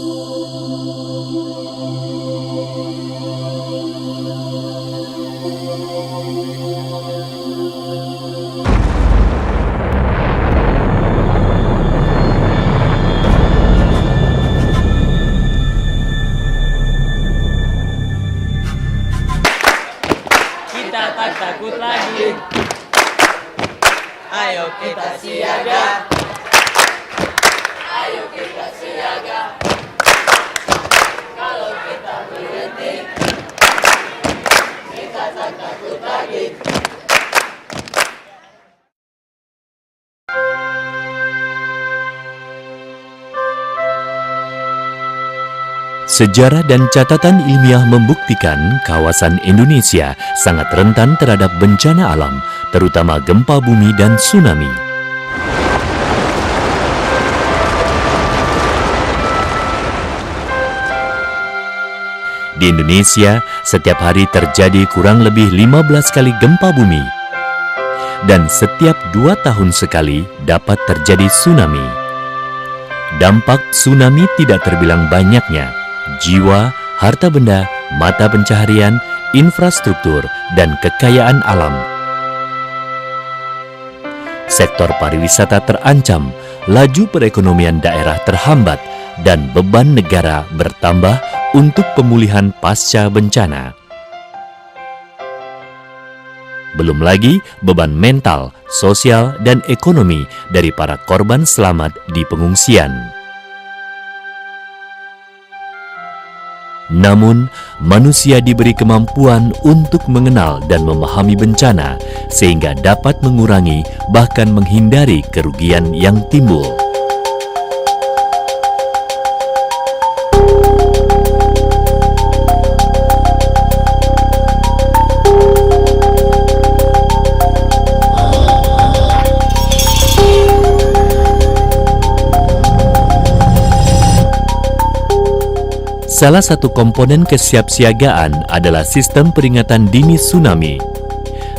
Kita tak takut lagi. Ayo kita siaga. Ayo kita siaga. Kalau kita berhenti, kita tak takut lagi. Sejarah dan catatan ilmiah membuktikan kawasan Indonesia sangat rentan terhadap bencana alam, terutama gempa bumi dan tsunami. Di Indonesia, setiap hari terjadi kurang lebih 15 kali gempa bumi. Dan setiap 2 tahun sekali dapat terjadi tsunami. Dampak tsunami tidak terbilang banyaknya. Jiwa, harta benda, mata pencaharian, infrastruktur, dan kekayaan alam. Sektor pariwisata terancam, laju perekonomian daerah terhambat, dan beban negara bertambah untuk pemulihan pasca bencana. Belum lagi beban mental, sosial, dan ekonomi dari para korban selamat di pengungsian. Namun, manusia diberi kemampuan untuk mengenal dan memahami bencana sehingga dapat mengurangi bahkan menghindari kerugian yang timbul. Salah satu komponen kesiapsiagaan adalah sistem peringatan dini tsunami.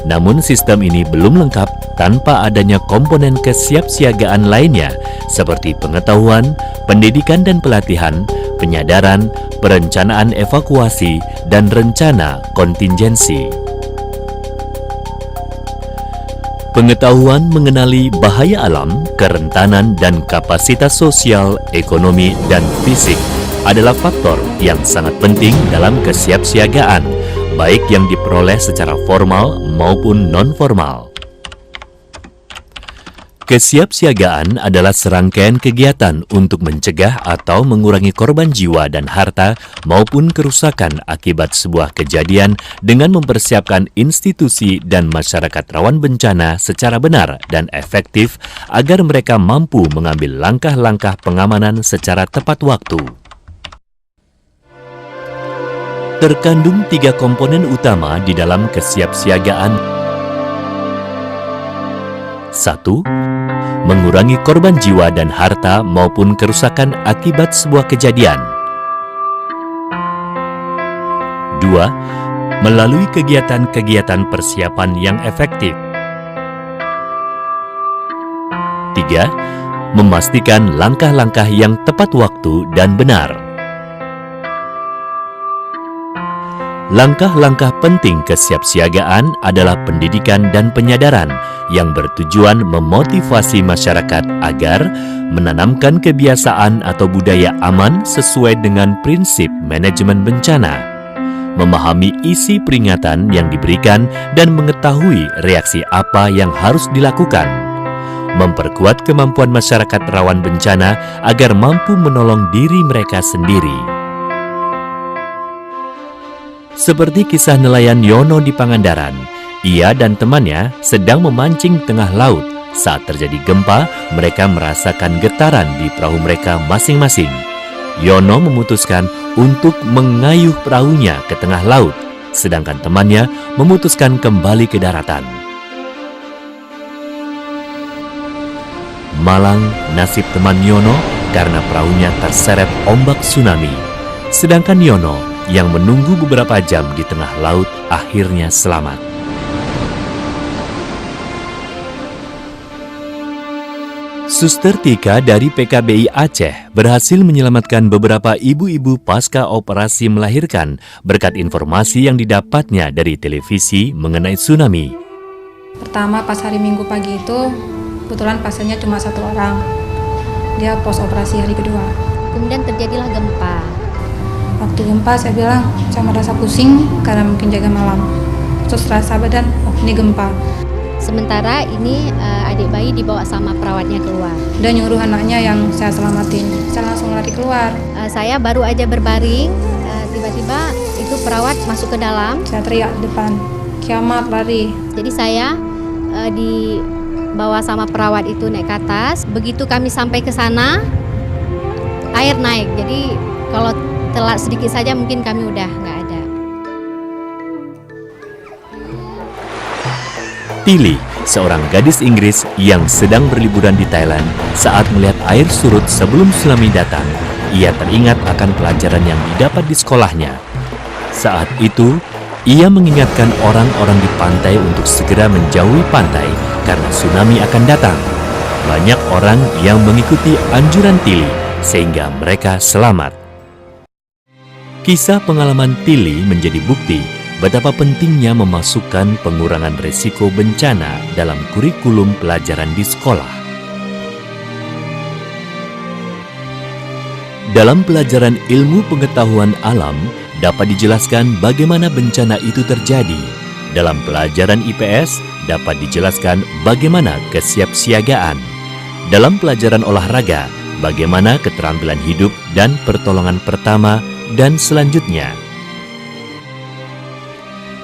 Namun sistem ini belum lengkap tanpa adanya komponen kesiapsiagaan lainnya seperti pengetahuan, pendidikan dan pelatihan, penyadaran, perencanaan evakuasi, dan rencana kontingensi. Pengetahuan mengenali bahaya alam, kerentanan, dan kapasitas sosial, ekonomi, dan fisik adalah faktor yang sangat penting dalam kesiapsiagaan, baik yang diperoleh secara formal maupun non-formal. Kesiapsiagaan adalah serangkaian kegiatan untuk mencegah atau mengurangi korban jiwa dan harta maupun kerusakan akibat sebuah kejadian dengan mempersiapkan institusi dan masyarakat rawan bencana secara benar dan efektif agar mereka mampu mengambil langkah-langkah pengamanan secara tepat waktu. Terkandung 3 komponen utama di dalam kesiapsiagaan. 1. Mengurangi korban jiwa dan harta maupun kerusakan akibat sebuah kejadian. 2. Melalui kegiatan-kegiatan persiapan yang efektif. 3. Memastikan langkah-langkah yang tepat waktu dan benar. Langkah-langkah penting kesiapsiagaan adalah pendidikan dan penyadaran yang bertujuan memotivasi masyarakat agar menanamkan kebiasaan atau budaya aman sesuai dengan prinsip manajemen bencana, memahami isi peringatan yang diberikan dan mengetahui reaksi apa yang harus dilakukan, memperkuat kemampuan masyarakat rawan bencana agar mampu menolong diri mereka sendiri. Seperti kisah nelayan Yono di Pangandaran, ia dan temannya sedang memancing tengah laut. Saat terjadi gempa, mereka merasakan getaran di perahu mereka masing-masing. Yono memutuskan untuk mengayuh perahunya ke tengah laut, sedangkan temannya memutuskan kembali ke daratan. Malang nasib teman Yono karena perahunya terseret ombak tsunami. Sedangkan Yono yang menunggu beberapa jam di tengah laut akhirnya selamat. Suster Tika dari PKBI Aceh berhasil menyelamatkan beberapa ibu-ibu pasca operasi melahirkan berkat informasi yang didapatnya dari televisi mengenai tsunami. Pertama pas hari Minggu pagi itu, kebetulan pasiennya cuma 1 orang. Dia pos operasi hari kedua. Kemudian terjadilah gempa. Waktu gempa saya bilang saya merasa pusing karena mungkin jaga malam. Terus rasa badan, oh ini gempa. Sementara ini adik bayi dibawa sama perawatnya keluar. Dia nyuruh anaknya yang saya selamatin. Saya langsung lari keluar. Saya baru aja berbaring, tiba-tiba itu perawat masuk ke dalam. Saya teriak di depan, kiamat, lari. Jadi saya dibawa sama perawat itu naik ke atas. Begitu kami sampai ke sana, air naik. Jadi kalau telat sedikit saja mungkin kami udah nggak ada. Tilly, seorang gadis Inggris yang sedang berliburan di Thailand saat melihat air surut sebelum tsunami datang, ia teringat akan pelajaran yang didapat di sekolahnya. Saat itu, ia mengingatkan orang-orang di pantai untuk segera menjauhi pantai karena tsunami akan datang. Banyak orang yang mengikuti anjuran Tilly sehingga mereka selamat. Kisah pengalaman Tilly menjadi bukti betapa pentingnya memasukkan pengurangan risiko bencana dalam kurikulum pelajaran di sekolah. Dalam pelajaran ilmu pengetahuan alam, dapat dijelaskan bagaimana bencana itu terjadi. Dalam pelajaran IPS, dapat dijelaskan bagaimana kesiapsiagaan. Dalam pelajaran olahraga, bagaimana keterampilan hidup dan pertolongan pertama, dan selanjutnya.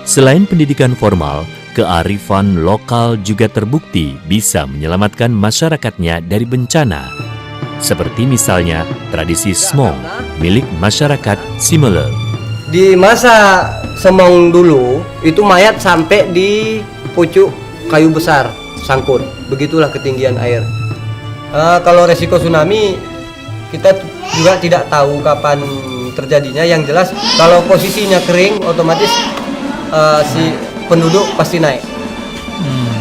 Selain pendidikan formal, kearifan lokal juga terbukti bisa menyelamatkan masyarakatnya dari bencana. Seperti misalnya tradisi Smong milik masyarakat Simele. Di masa Semong dulu, itu mayat sampai di pucuk kayu besar, sangkut. Begitulah ketinggian air. Kalau resiko tsunami, kita juga tidak tahu kapan terjadinya. Yang jelas, kalau posisinya kering, otomatis si penduduk pasti naik.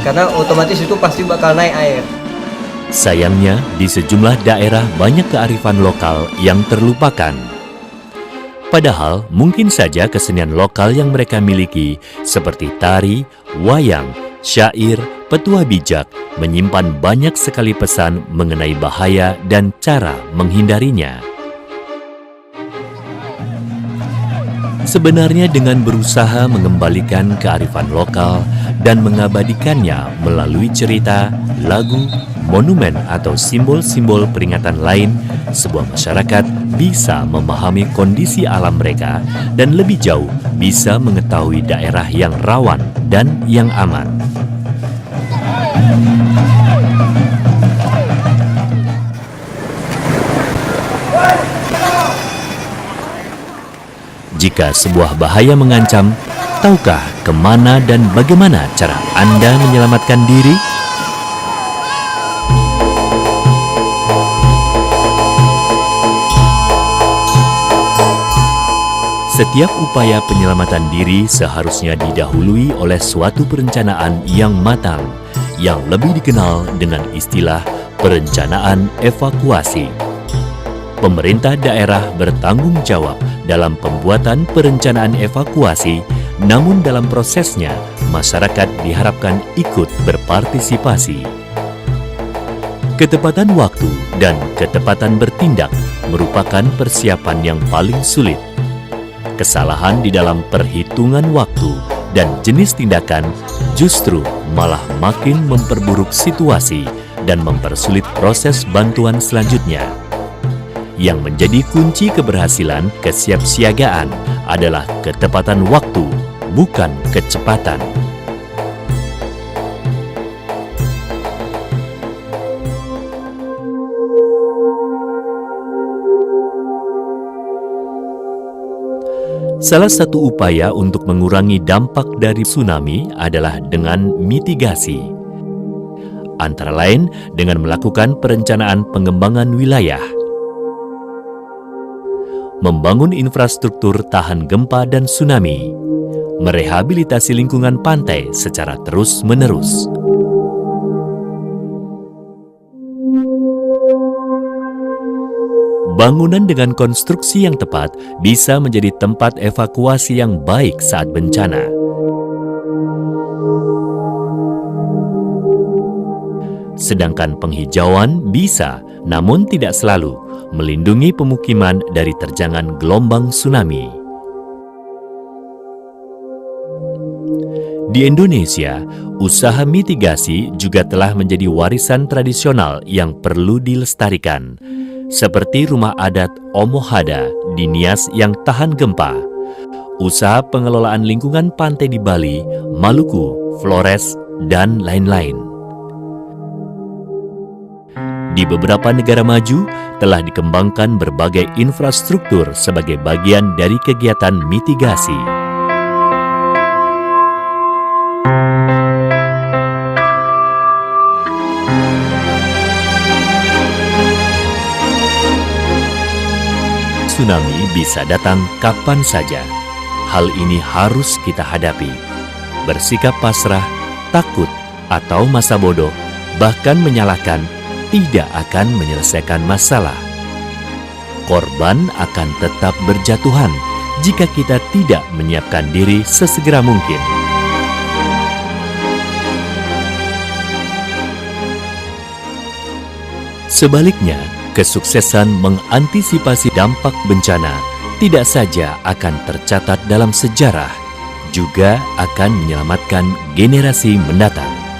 Karena otomatis itu pasti bakal naik air. Sayangnya, di sejumlah daerah banyak kearifan lokal yang terlupakan. Padahal, mungkin saja kesenian lokal yang mereka miliki, seperti tari, wayang, syair, petua bijak, menyimpan banyak sekali pesan mengenai bahaya dan cara menghindarinya. Sebenarnya dengan berusaha mengembalikan kearifan lokal dan mengabadikannya melalui cerita, lagu, monumen atau simbol-simbol peringatan lain, sebuah masyarakat bisa memahami kondisi alam mereka dan lebih jauh bisa mengetahui daerah yang rawan dan yang aman. Jika sebuah bahaya mengancam, tahukah kemana dan bagaimana cara Anda menyelamatkan diri? Setiap upaya penyelamatan diri seharusnya didahului oleh suatu perencanaan yang matang, yang lebih dikenal dengan istilah perencanaan evakuasi. Pemerintah daerah bertanggung jawab dalam pembuatan perencanaan evakuasi, namun dalam prosesnya, masyarakat diharapkan ikut berpartisipasi. Ketepatan waktu dan ketepatan bertindak merupakan persiapan yang paling sulit. Kesalahan di dalam perhitungan waktu dan jenis tindakan justru malah makin memperburuk situasi dan mempersulit proses bantuan selanjutnya. Yang menjadi kunci keberhasilan kesiapsiagaan adalah ketepatan waktu, bukan kecepatan. Salah satu upaya untuk mengurangi dampak dari tsunami adalah dengan mitigasi. Antara lain dengan melakukan perencanaan pengembangan wilayah, membangun infrastruktur tahan gempa dan tsunami, merehabilitasi lingkungan pantai secara terus-menerus. Bangunan dengan konstruksi yang tepat bisa menjadi tempat evakuasi yang baik saat bencana. Sedangkan penghijauan bisa, namun tidak selalu, melindungi pemukiman dari terjangan gelombang tsunami. Di Indonesia, usaha mitigasi juga telah menjadi warisan tradisional yang perlu dilestarikan, seperti rumah adat Omohada di Nias yang tahan gempa, usaha pengelolaan lingkungan pantai di Bali, Maluku, Flores, dan lain-lain. Di beberapa negara maju, telah dikembangkan berbagai infrastruktur sebagai bagian dari kegiatan mitigasi. Tsunami bisa datang kapan saja. Hal ini harus kita hadapi. Bersikap pasrah, takut, atau masa bodoh, bahkan menyalahkan, tidak akan menyelesaikan masalah. Korban akan tetap berjatuhan jika kita tidak menyiapkan diri sesegera mungkin. Sebaliknya, kesuksesan mengantisipasi dampak bencana tidak saja akan tercatat dalam sejarah, juga akan menyelamatkan generasi mendatang.